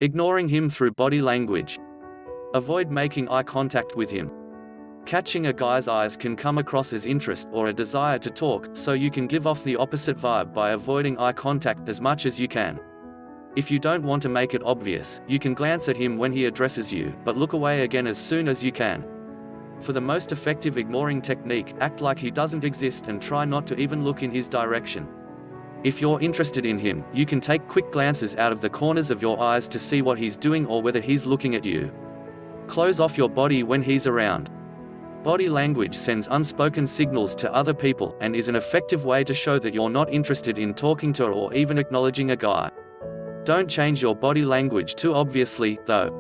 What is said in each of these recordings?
Ignoring him through body language. Avoid making eye contact with him. Catching a guy's eyes can come across as interest or a desire to talk, so you can give off the opposite vibe by avoiding eye contact as much as you can. If you don't want to make it obvious, you can glance at him when he addresses you, but look away again as soon as you can. For the most effective ignoring technique, act like he doesn't exist and try not to even look in his direction. If you're interested in him, you can take quick glances out of the corners of your eyes to see what he's doing or whether he's looking at you. Close off your body when he's around. Body language sends unspoken signals to other people and is an effective way to show that you're not interested in talking to or even acknowledging a guy. Don't change your body language too obviously, though.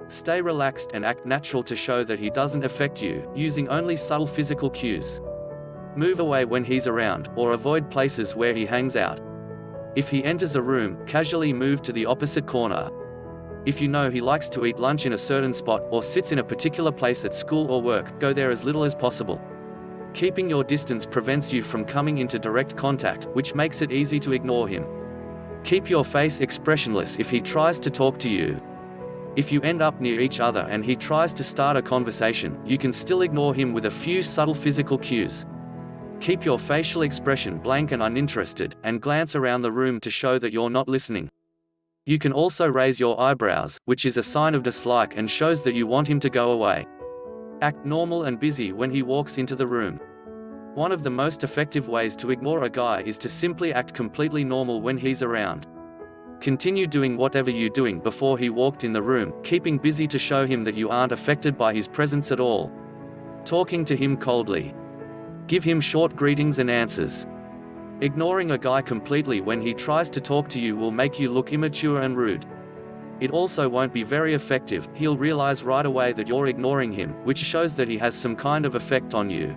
Stay relaxed and act natural to show that he doesn't affect you, using only subtle physical cues. Move away when he's around, or avoid places where he hangs out. If he enters a room, casually move to the opposite corner. If you know he likes to eat lunch in a certain spot, or sits in a particular place at school or work, go there as little as possible. Keeping your distance prevents you from coming into direct contact, which makes it easy to ignore him. Keep your face expressionless if he tries to talk to you. If you end up near each other and he tries to start a conversation, you can still ignore him with a few subtle physical cues. Keep your facial expression blank and uninterested, and glance around the room to show that you're not listening. You can also raise your eyebrows, which is a sign of dislike and shows that you want him to go away. Act normal and busy when he walks into the room. One of the most effective ways to ignore a guy is to simply act completely normal when he's around. Continue doing whatever you're doing before he walked in the room, keeping busy to show him that you aren't affected by his presence at all. Talking to him coldly. Give him short greetings and answers. Ignoring a guy completely when he tries to talk to you will make you look immature and rude. It also won't be very effective. He'll realize right away that you're ignoring him, which shows that he has some kind of effect on you.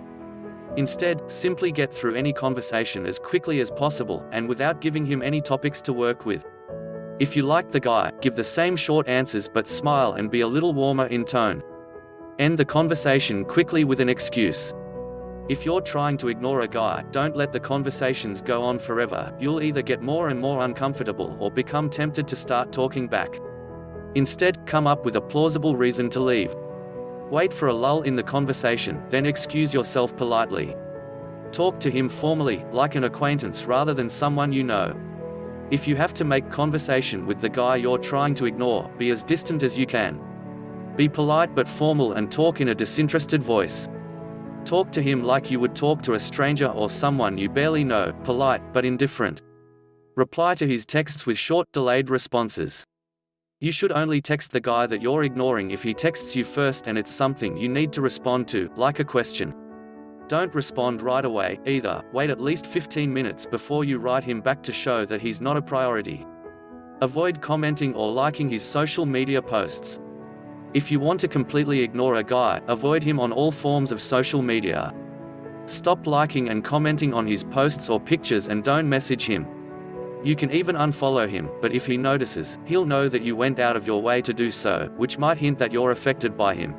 Instead, simply get through any conversation as quickly as possible, and without giving him any topics to work with. If you like the guy, give the same short answers but smile and be a little warmer in tone. End the conversation quickly with an excuse. If you're trying to ignore a guy, don't let the conversations go on forever. You'll either get more and more uncomfortable or become tempted to start talking back. Instead, come up with a plausible reason to leave. Wait for a lull in the conversation, then excuse yourself politely. Talk to him formally, like an acquaintance rather than someone you know. If you have to make conversation with the guy you're trying to ignore, be as distant as you can. Be polite but formal and talk in a disinterested voice. Talk to him like you would talk to a stranger or someone you barely know, polite but indifferent. Reply to his texts with short, delayed responses. You should only text the guy that you're ignoring if he texts you first and it's something you need to respond to, like a question. Don't respond right away, either. Wait at least 15 minutes before you write him back to show that he's not a priority. Avoid commenting or liking his social media posts. If you want to completely ignore a guy, avoid him on all forms of social media. Stop liking and commenting on his posts or pictures and don't message him. You can even unfollow him, but if he notices, he'll know that you went out of your way to do so, which might hint that you're affected by him.